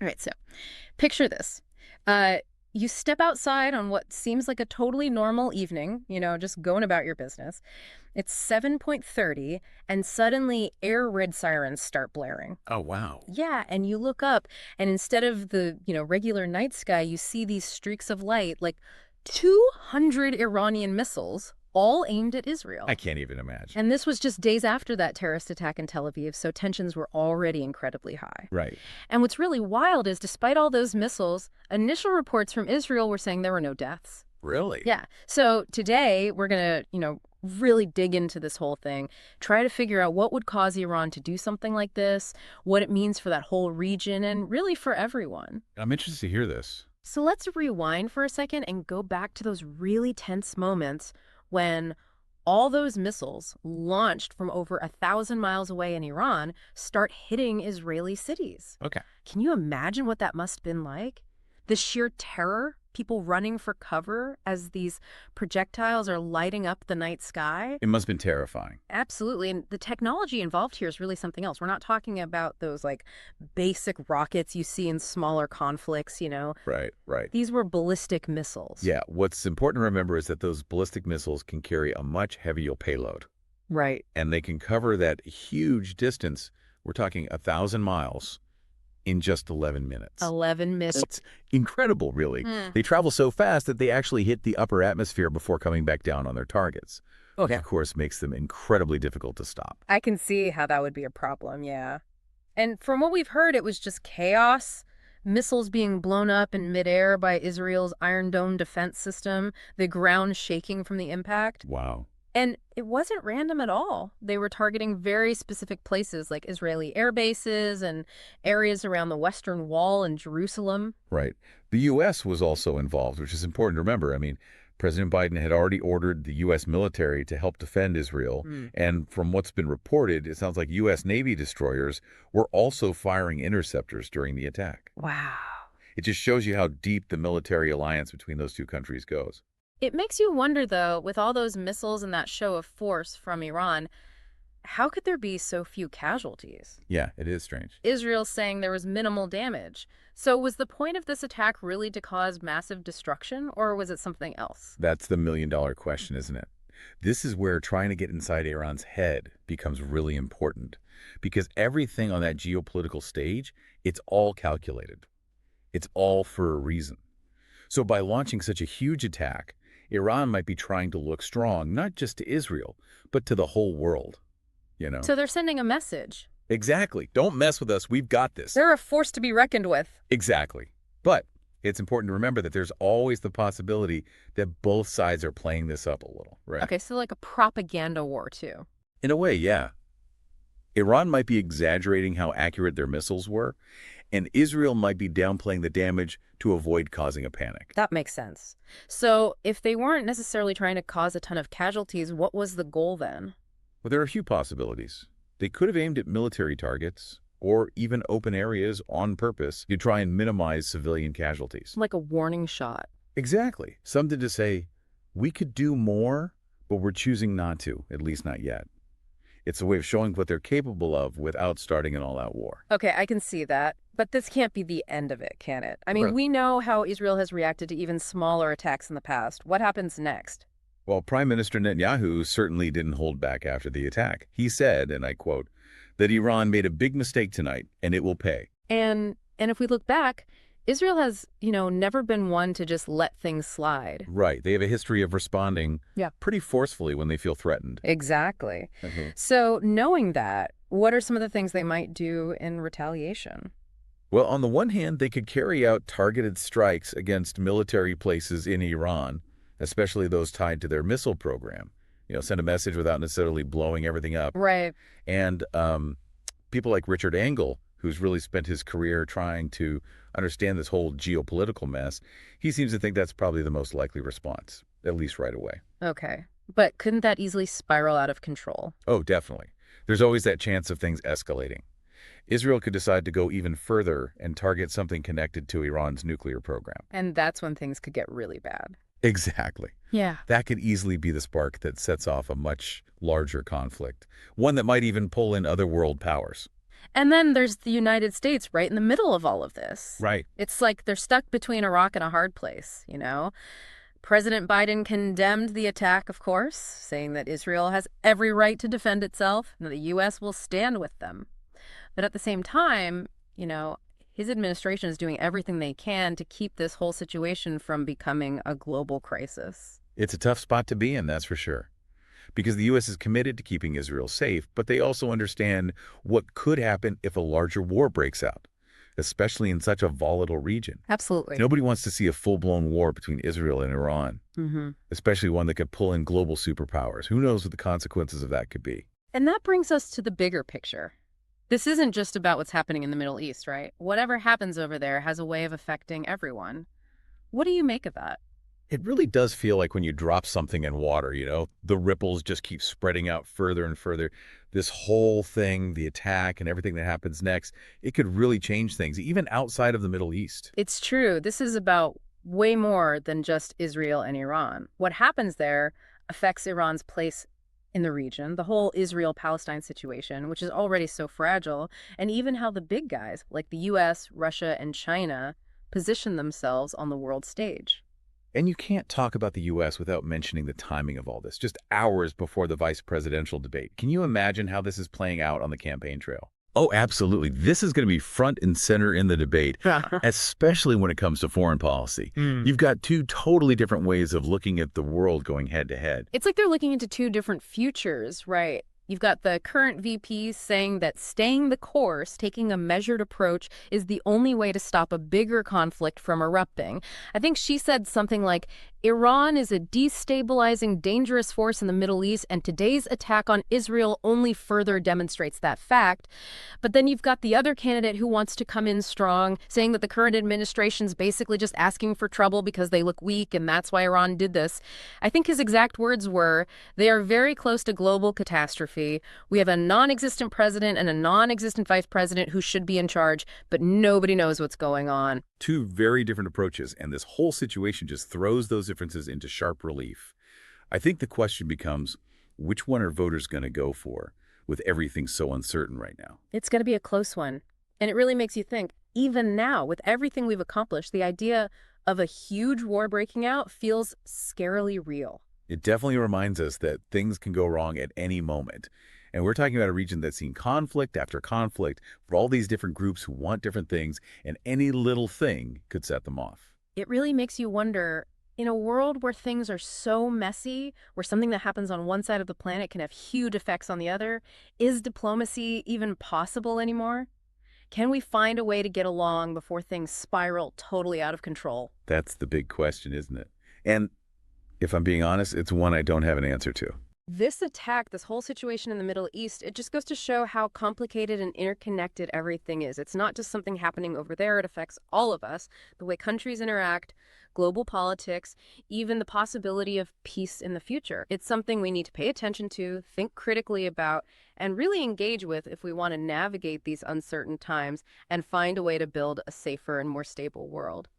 All right, so picture this. Uh, you step outside on what seems like a totally normal evening, just going about your business. It's 7:30, and suddenly air raid sirens start blaring. Oh, wow. Yeah, and you look up, and instead of the, regular night sky, you see these streaks of light, like 200 Iranian missiles, all aimed at I Israel. can't even imagine. And this was just days after that terrorist attack in Tel Aviv, so tensions were already incredibly high. Right. And what's really wild is despite all those missiles, initial reports from Israel were saying there were no deaths. Really? Yeah. So today we're going to, really dig into this whole thing, try to figure out what would cause Iran to do something like this, what it means for that whole region, and really for everyone. I'm interested to hear this. So let's rewind for a second and go back to those really tense moments when all those missiles launched from over 1,000 miles away in Iran start hitting Israeli cities. Okay. Can you imagine what that must have been like? The sheer terror, people running for cover as these projectiles are lighting up the night sky. It must have been terrifying. Absolutely. And the technology involved here is really something else. We're not talking about those basic rockets you see in smaller conflicts. Right, right. These were ballistic missiles. Yeah, what's important to remember is that those ballistic missiles can carry a much heavier payload, Right. and they can cover that huge distance. We're talking 1,000 miles in just 11 minutes. 11 missiles. It's incredible, really. They travel so fast that they actually hit the upper atmosphere before coming back down on their targets. Which, of course, makes them incredibly difficult to stop. I can see how that would be a problem, yeah. And from what we've heard, it was just chaos. Missiles being blown up in midair by Israel's Iron Dome defense system, the ground shaking from the impact. Wow. And it wasn't random at all. They were targeting very specific places like Israeli air bases and areas around the Western Wall in Jerusalem. Right. The U.S. was also involved, which is important to remember. I mean, President Biden had already ordered the U.S. military to help defend Israel. And from what's been reported, it sounds like U.S. Navy destroyers were also firing interceptors during the attack. Wow. It just shows you how deep the military alliance between those two countries goes. It makes you wonder, though, with all those missiles and that show of force from Iran, how could there be so few casualties? Yeah, it is strange. Israel's saying there was minimal damage. So was the point of this attack really to cause massive destruction, or was it something else? That's the million-dollar question, isn't it? This is where trying to get inside Iran's head becomes really important, because everything on that geopolitical stage, it's all calculated. It's all for a reason. So by launching such a huge attack, Iran might be trying to look strong, not just to Israel, but to the whole world, So they're sending a message. Exactly. Don't mess with us. We've got this. They're a force to be reckoned with. Exactly. But it's important to remember that there's always the possibility that both sides are playing this up a little, right? Okay, so like a propaganda war, too. In a way, yeah. Iran might be exaggerating how accurate their missiles were, and Israel might be downplaying the damage to avoid causing a panic. That makes sense. So if they weren't necessarily trying to cause a ton of casualties, what was the goal then? Well, there are a few possibilities. They could have aimed at military targets or even open areas on purpose to try and minimize civilian casualties. Like a warning shot. Exactly. Something to say, we could do more, but we're choosing not to, at least not yet. It's a way of showing what they're capable of without starting an all-out war. Okay, I can see that. But this can't be the end of it, can it? I mean, Right. we know how Israel has reacted to even smaller attacks in the past. What happens next? Well, Prime Minister Netanyahu certainly didn't hold back after the attack. He said, and I quote, that Iran made a big mistake tonight, and it will pay. And if we look back, Israel has, never been one to just let things slide. Right. They have a history of responding Yeah. pretty forcefully when they feel threatened. Exactly. So knowing that, what are some of the things they might do in retaliation? Well, on the one hand, they could carry out targeted strikes against military places in Iran, especially those tied to their missile program. Send a message without necessarily blowing everything up. Right. And people like Richard Engel, who's really spent his career trying to understand this whole geopolitical mess, he seems to think that's probably the most likely response, at least right away. Okay. But couldn't that easily spiral out of control? Oh, definitely. There's always that chance of things escalating. Israel could decide to go even further and target something connected to Iran's nuclear program. And that's when things could get really bad. Exactly. Yeah. That could easily be the spark that sets off a much larger conflict, one that might even pull in other world powers. And then there's the United States right in the middle of all of this. Right. It's like they're stuck between a rock and a hard place, you know? President Biden condemned the attack, of course, saying that Israel has every right to defend itself and that the U.S. will stand with them. But at the same time, you know, his administration is doing everything they can to keep this whole situation from becoming a global crisis. It's a tough spot to be in, that's for sure. Because the U.S. is committed to keeping Israel safe, but they also understand what could happen if a larger war breaks out, especially in such a volatile region. Absolutely. Nobody wants to see a full-blown war between Israel and Iran, especially one that could pull in global superpowers. Who knows what the consequences of that could be? And that brings us to the bigger picture. This isn't just about what's happening in the Middle East, right? Whatever happens over there has a way of affecting everyone. What do you make of that? It really does feel like when you drop something in water, the ripples just keep spreading out further and further. This whole thing, the attack and everything that happens next, it could really change things, even outside of the Middle East. It's true. This is about way more than just Israel and Iran. What happens there affects Iran's place in the region, the whole Israel-Palestine situation, which is already so fragile, and even how the big guys, like the US, Russia, and China, position themselves on the world stage. And you can't talk about the U.S. without mentioning the timing of all this, just hours before the vice presidential debate. Can you imagine how this is playing out on the campaign trail? Oh, absolutely. This is going to be front and center in the debate, especially when it comes to foreign policy. You've got two totally different ways of looking at the world going head to head. It's like they're looking into two different futures, right? You've got the current VP saying that staying the course, taking a measured approach, is the only way to stop a bigger conflict from erupting. I think she said something like, Iran is a destabilizing, dangerous force in the Middle East, and today's attack on Israel only further demonstrates that fact. But then you've got the other candidate who wants to come in strong, saying that the current administration's basically just asking for trouble because they look weak, and that's why Iran did this. I think his exact words were, they are very close to global catastrophe. We have a non-existent president and a non-existent vice president who should be in charge, but nobody knows what's going on. Two very different approaches, and this whole situation just throws those differences into sharp relief. I think the question becomes, which one are voters going to go for with everything so uncertain right now? It's going to be a close one. And it really makes you think, even now, with everything we've accomplished, the idea of a huge war breaking out feels scarily real. It definitely reminds us that things can go wrong at any moment. And we're talking about a region that's seen conflict after conflict for all these different groups who want different things, and any little thing could set them off. It really makes you wonder, in a world where things are so messy, where something that happens on one side of the planet can have huge effects on the other, is diplomacy even possible anymore? Can we find a way to get along before things spiral totally out of control? That's the big question, isn't it? And if I'm being honest, it's one I don't have an answer to. This attack, this whole situation in the Middle East, it just goes to show how complicated and interconnected everything is. It's not just something happening over there. It affects all of us, the way countries interact, global politics, even the possibility of peace in the future. It's something we need to pay attention to, think critically about, and really engage with if we want to navigate these uncertain times and find a way to build a safer and more stable world.